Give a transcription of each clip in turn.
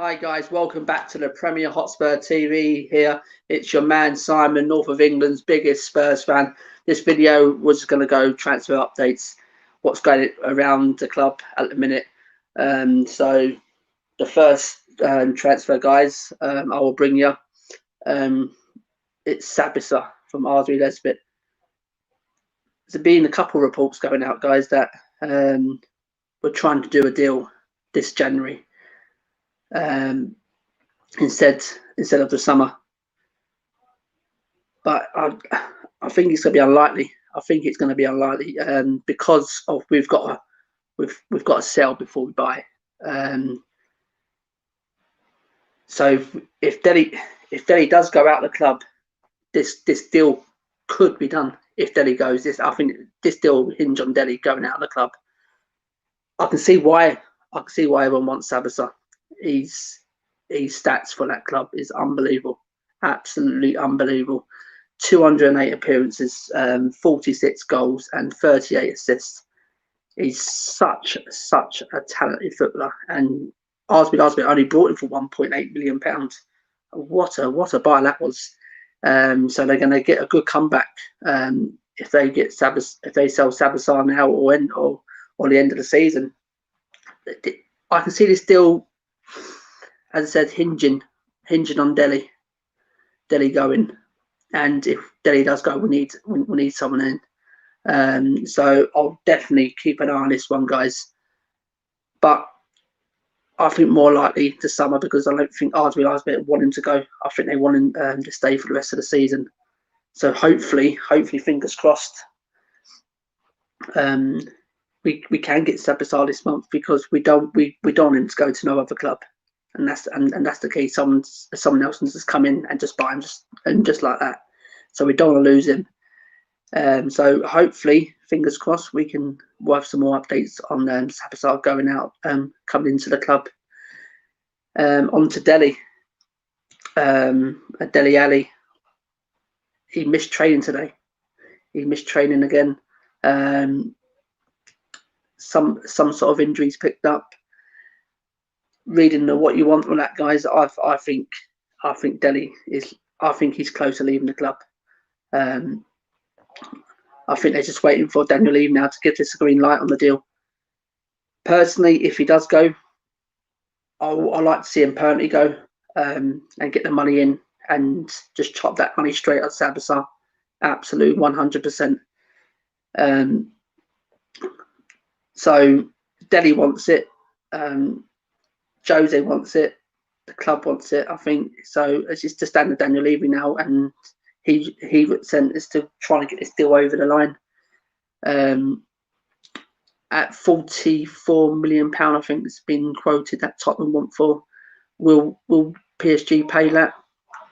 Hi guys, welcome back to the Premier Hotspur TV here. It's your man Simon, North of England's biggest Spurs fan. This video was going to go transfer updates, what's going around the club at the minute. So the first transfer, guys, I will bring you. It's Sabitzer from RB Leipzig. There's been a couple of reports going out, guys, that we're trying to do a deal this January. Instead of the summer, but I think it's going to be unlikely. I think it's going to be unlikely because of we've got to sell before we buy. So if Dele does go out of the club, this deal could be done. If Dele goes, I think this deal will hinge on Dele going out of the club. I can see why everyone wants Sabitzer. His stats for that club is unbelievable, absolutely unbelievable. 208 appearances, 46 goals, and 38 assists. He's such a talented footballer, and RB only brought him for £1.8 million. What a buy that was! So they're going to get a good comeback if they sell Sabitzer now or the end of the season. I can see this deal, as I said, hinging on Dele going, and if Dele does go, we need someone in. So I'll definitely keep an eye on this one, guys. But I think more likely to summer, because I don't think RB Leipzig want him to go. I think they want him to stay for the rest of the season. So hopefully, fingers crossed, we can get Sabitzer this month, because we don't want him to go to no other club. And that's the key. Someone else can just come in and just buy him just like that. So we don't want to lose him. So hopefully, fingers crossed, we'll have some more updates on Sabitzer going out, coming into the club. On to Dele. Dele Alli. He missed training today. He missed training again. Some sort of injuries picked up. Reading what you want on that, guys. I think Dele is. I think he's close to leaving the club. I think they're just waiting for Daniel Levy now to give this a green light on the deal. Personally, if he does go, I like to see him permanently go and get the money in and just chop that money straight at Sabitzer. Absolute 100%. So Dele wants it. Jose wants it. The club wants it, I think. So it's just to stand with Daniel Levy now, and he sent us to try and get this deal over the line. At £44 million, I think it's been quoted that Tottenham want for. Will PSG pay that?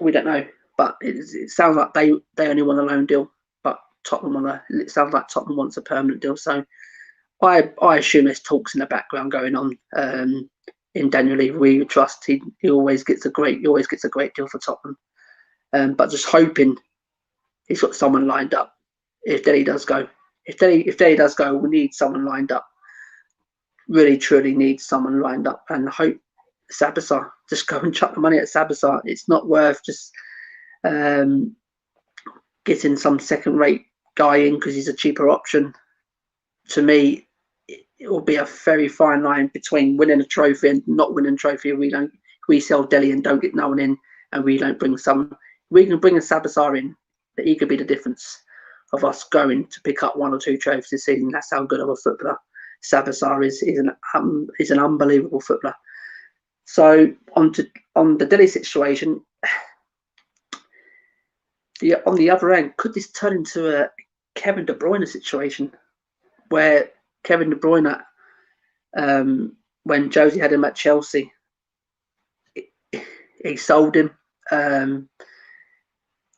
We don't know, but it sounds like they only want a loan deal, but it sounds like Tottenham wants a permanent deal. So I assume there's talks in the background going on. In Daniel Levy, we trust he always gets a great deal for Tottenham. But just hoping he's got someone lined up if Dele does go. If Dele does go, we need someone lined up. Really, truly need someone lined up, and I hope Sabitzer, just go and chuck the money at Sabitzer. It's not worth just getting some second-rate guy in because he's a cheaper option. To me, it will be a very fine line between winning a trophy and not winning a trophy. We sell Dele and don't get no one in, and we don't bring some. We can bring a Sabitzer in, that he could be the difference of us going to pick up 1 or 2 trophies this season. That's how good of a footballer Sabitzer is. He's an unbelievable footballer. So on the Dele situation, on the other end, could this turn into a Kevin De Bruyne situation, where Kevin De Bruyne, when Josie had him at Chelsea, he sold him.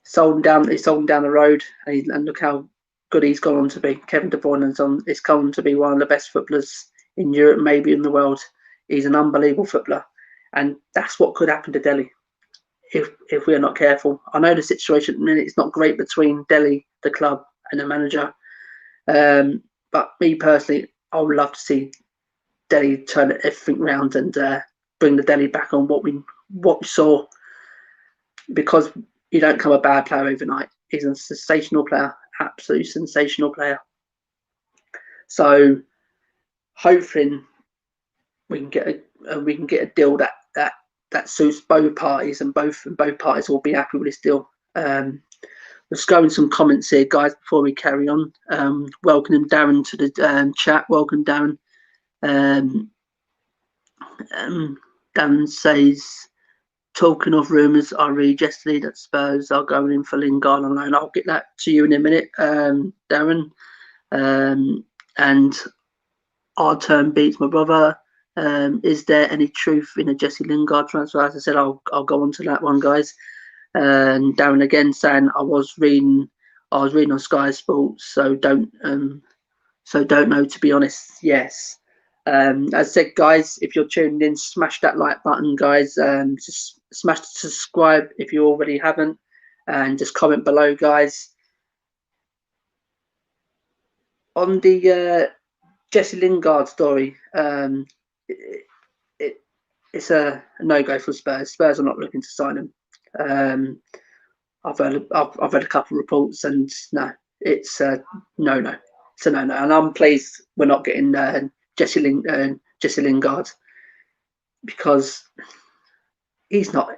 Sold him down the road, and look how good he's gone on to be. Kevin De Bruyne is gone on to be one of the best footballers in Europe, maybe in the world. He's an unbelievable footballer, and that's what could happen to Dele if we are not careful. I know the situation at the minute is not great between Dele, the club, and the manager, but me personally, I would love to see Dele turn everything round and bring the Dele back on what we saw, because you don't become a bad player overnight. He's a sensational player, absolutely sensational player. So hopefully we can get a deal that suits both parties, and both parties will be happy with this deal. Let's go in some comments here, guys, before we carry on. Welcome Darren to the chat. Welcome, Darren. Darren says, talking of rumours, I read yesterday that Spurs are going in for Lingard on loan. I'll get that to you in a minute, Darren. And our turn beats my brother. Is there any truth in a Jesse Lingard transfer? As I said, I'll go on to that one, guys. And Darren again saying, I was reading on Sky Sports, so don't know, to be honest. Yes. As I said, guys, if you're tuned in, smash that like button, guys. Just smash the subscribe if you already haven't, and just comment below, guys. On the Jesse Lingard story, it's a no-go for Spurs. Spurs are not looking to sign him. I've read a couple of reports, and no, it's a no-no. It's a no-no, and I'm pleased we're not getting Jesse Lingard, because he's not.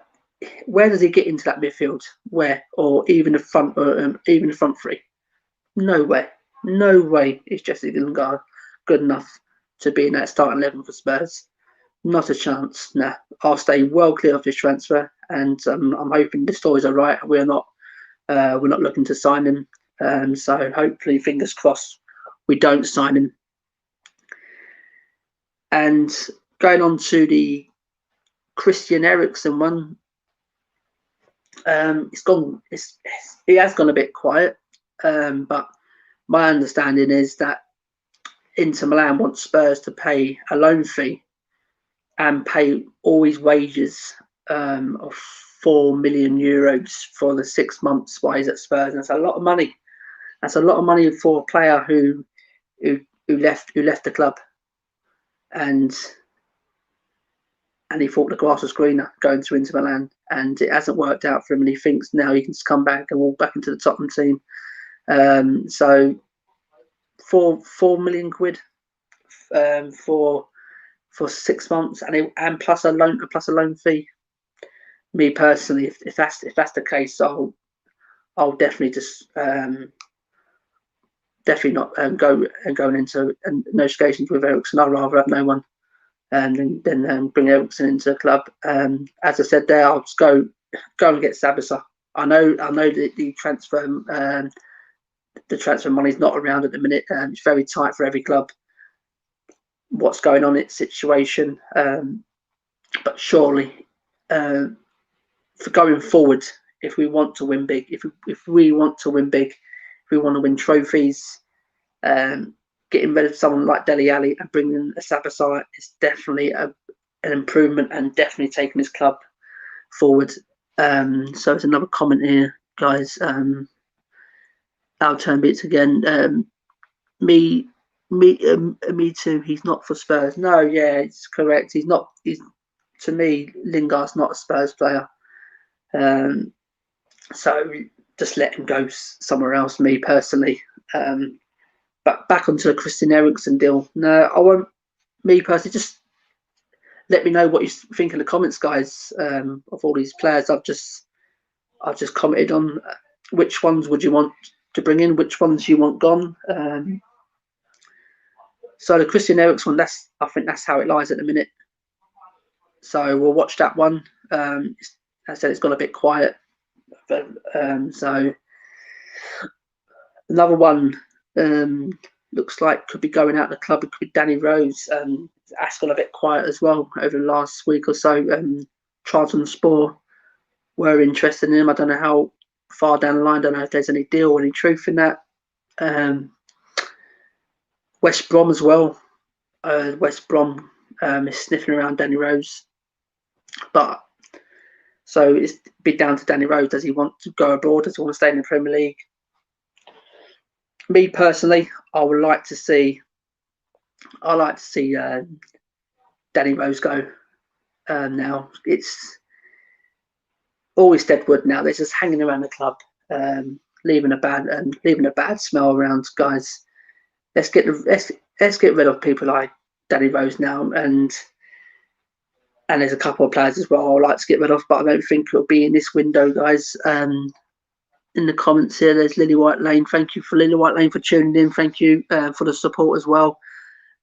Where does he get into that midfield? Where, or even the front three? Nowhere. No way is Jesse Lingard good enough to be in that starting 11 for Spurs. Not a chance. Nah, I'll stay well clear of this transfer, and I'm hoping the stories are right. We're not looking to sign him. So hopefully, fingers crossed, we don't sign him. And going on to the Christian Eriksen one, it has gone a bit quiet, but my understanding is that Inter Milan wants Spurs to pay a loan fee and pay all his wages of €4 million for the 6 months while he's at Spurs. And that's a lot of money. That's a lot of money for a player who left the club, and he thought the grass was greener going to Inter Milan, and it hasn't worked out for him. And he thinks now he can just come back and walk back into the Tottenham team. So £4 million for 6 months, and plus a loan fee. Me personally, if that's the case, I'll definitely just definitely not going into negotiations with Eriksen. I'd rather have no one than bring Eriksen into the club. As I said there, I'll just go and get Sabitzer. I know that the transfer money is not around at the minute. It's very tight for every club. What's going on in its situation, but surely for going forward, if we want to win big, if we want to win big, if we want to win trophies, getting rid of someone like Dele Alli and bringing in a Sabitzer is definitely an improvement, and definitely taking this club forward. So it's another comment here, guys. Our turn beats again. Me too. He's not for Spurs. No, yeah, it's correct. He's not. To me, Lingard's not a Spurs player. So just let him go somewhere else. Me personally. But back onto the Christian Eriksen deal. No, I won't. Me personally, just let me know what you think in the comments, guys. Of all these players, I've just commented on. Which ones would you want to bring in? Which ones you want gone? So the Christian Eriksen one, I think that's how it lies at the minute. So we'll watch that one. As I said, it's gone a bit quiet. But, so another one looks like could be going out of the club. It could be Danny Rose. That's gone a bit quiet as well over the last week or so. Trabzonspor were interested in him. I don't know how far down the line. I don't know if there's any deal or any truth in that. West Brom as well. West Brom is sniffing around Danny Rose, but so it's a bit down to Danny Rose. Does he want to go abroad? Does he want to stay in the Premier League? Me personally, I would like to see. I like to see Danny Rose go. now. It's always Deadwood now. They're just hanging around the club, leaving a bad smell around, guys. Let's get rid of people like Danny Rose now, and there's a couple of players as well I'd like to get rid of, but I don't think it'll be in this window, guys. In the comments here, there's Lily White Lane. Thank you for Lily White Lane for tuning in. Thank you for the support as well.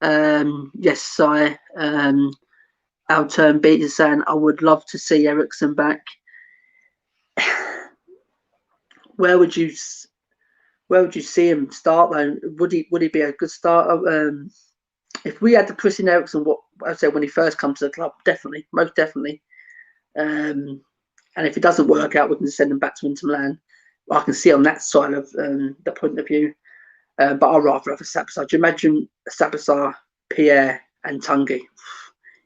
Yes, Si. Our turn beat is saying I would love to see Eriksen back. Where would you see him start though? Would he be a good starter? If we had the Christian Eriksen, what I said when he first comes to the club, definitely, most definitely. And if it doesn't work out, we can send him back to Inter Milan. I can see on that side of the point of view. But I'd rather have a Sabitzer. Do you imagine Sabitzer, Pierre, and Tanguy?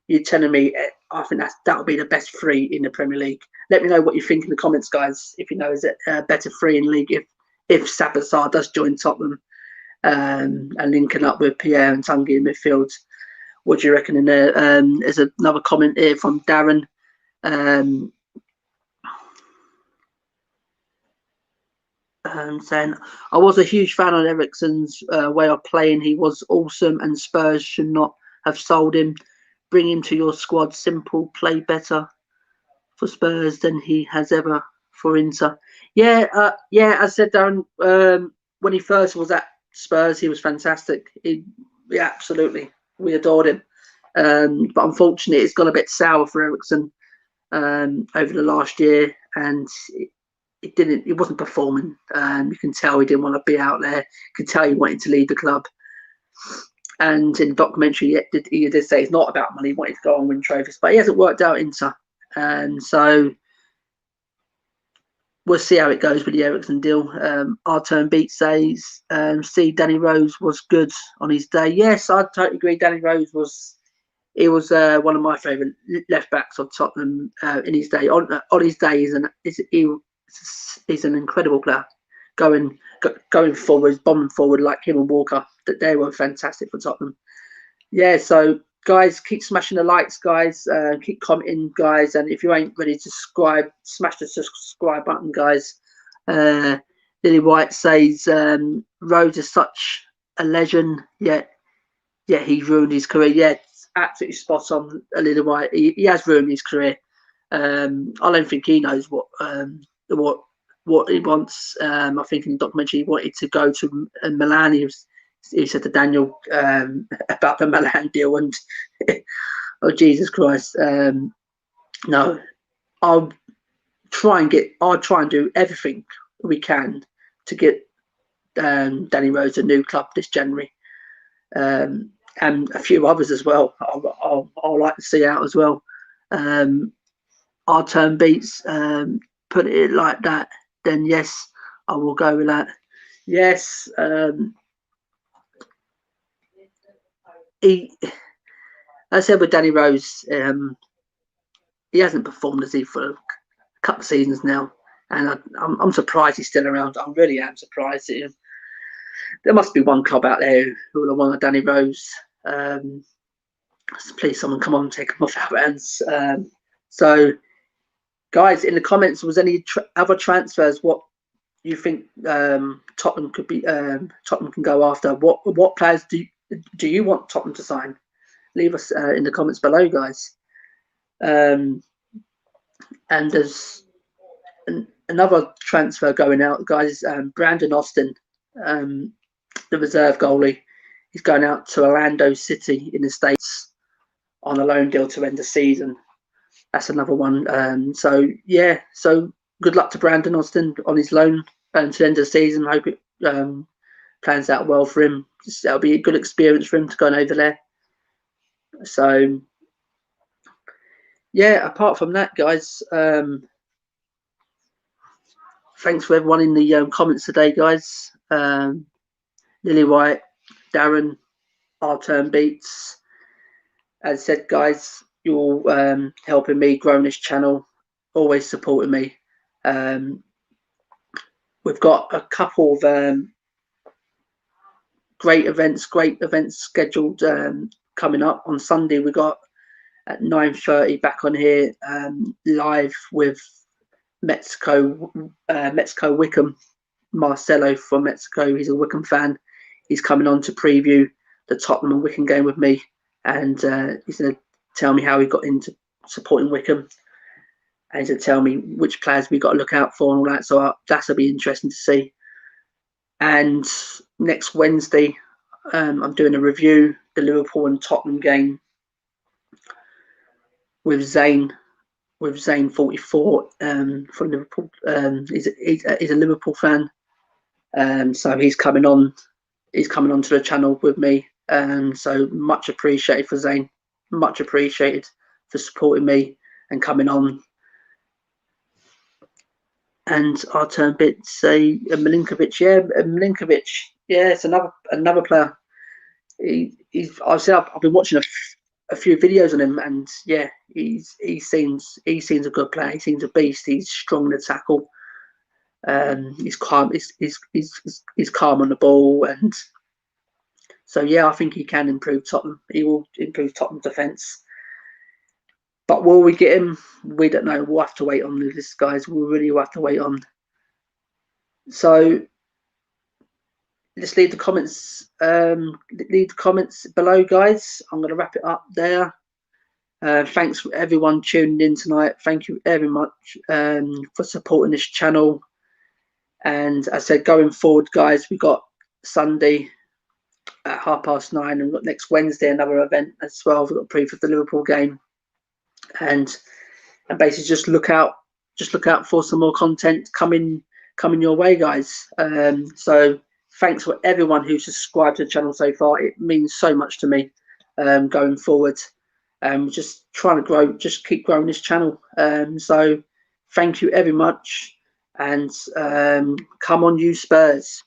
You're telling me I think that would be the best three in the Premier League. Let me know what you think in the comments, guys. If you know, is it a better three in league if Sabitzer does join Tottenham and linking up with Pierre and Tanguy in midfield? What do you reckon in there? There's another comment here from Darren. Saying, I was a huge fan of Eriksen's way of playing. He was awesome and Spurs should not have sold him. Bring him to your squad. Simple, play better for Spurs than he has ever for Inter. Yeah, I said, Darren, when he first was at Spurs, he was fantastic. Yeah, absolutely. We adored him. But unfortunately, it's gone a bit sour for Eriksen over the last year, and it wasn't performing. You can tell he didn't want to be out there. You can tell he wanted to leave the club. And in the documentary, he did say it's not about money. He wanted to go on and win trophies, but he hasn't worked out Inter. And so we'll see how it goes with the Eriksen deal. Our turn beat says, see, Danny Rose was good on his day. Yes, I totally agree. Danny Rose was one of my favourite left backs of Tottenham in his day. On his day, he's an incredible player. Going forward, bombing forward like him and Walker. That they were fantastic for Tottenham. Yeah, so guys, keep smashing the likes, guys. Keep commenting, guys. And if you ain't ready to subscribe, smash the subscribe button, guys. Lily White says Rose is such a legend, yet he ruined his career. Yeah, it's absolutely spot on, Lily White. He has ruined his career. I don't think he knows what he wants. I think in the documentary he wanted to go to Milan. He said to Daniel about the Milan deal, and oh Jesus Christ, no. I'll try and do everything we can to get Danny Rose a new club this January, and a few others as well. I'll like to see out as well. Our turn beats, put it like that, then yes, I will go with that. Yes, I said with Danny Rose, he hasn't performed as he for a couple of seasons now, and I'm surprised he's still around. I really am surprised. There must be one club out there who will want a Danny Rose. Please, someone come on and take him off our hands. So, guys, in the comments, was any other transfers? What you think Tottenham could be? Tottenham can go after. What players do you want Tottenham to sign? Leave us in the comments below, guys. And there's another transfer going out, guys. Brandon Austin, the reserve goalie, he's going out to Orlando City in the States on a loan deal to end the season. That's another one. So good luck to Brandon Austin on his loan to the end of the season. Hope it plans out well for him. That'll be a good experience for him to go over there. So yeah, apart from that, guys, thanks for everyone in the comments today, guys. Lily White, Darren, our turn beats. As I said, guys, you're helping me grow this channel, always supporting me. We've got a couple of great events scheduled coming up. On Sunday, we got at 9:30 back on here, live with Mexico Wickham. Marcelo from Mexico, he's a Wickham fan. He's coming on to preview the Tottenham and Wickham game with me, and he's going to tell me how he got into supporting Wickham, and he's going to tell me which players we got to look out for and all that. So that'll be interesting to see. And next Wednesday, I'm doing a review, the Liverpool and Tottenham game with Zane 44 from Liverpool. He's a Liverpool fan, so he's coming on to the channel with me. So much appreciated for Zane, much appreciated for supporting me and coming on. And I'll turn a bit to say Milinkovic. Yeah, it's another player. I've been watching a few videos on him, and yeah, he seems a good player. He seems a beast. He's strong in the tackle. He's calm. He's calm on the ball, and so yeah, I think he can improve Tottenham. He will improve Tottenham's defence. But will we get him? We don't know. We'll have to wait on this, guys. We'll really have to wait on. So just leave the comments. Leave the comments below, guys. I'm going to wrap it up there. Thanks for everyone tuning in tonight. Thank you very much for supporting this channel. And as I said, going forward, guys, we got Sunday at 9:30, and we've got next Wednesday another event as well. We've got a preview of the Liverpool game, and basically just look out for some more content coming your way, guys. So thanks for everyone who's subscribed to the channel so far. It means so much to me going forward. Just trying to grow, just keep growing this channel. So thank you very much, and come on, you Spurs.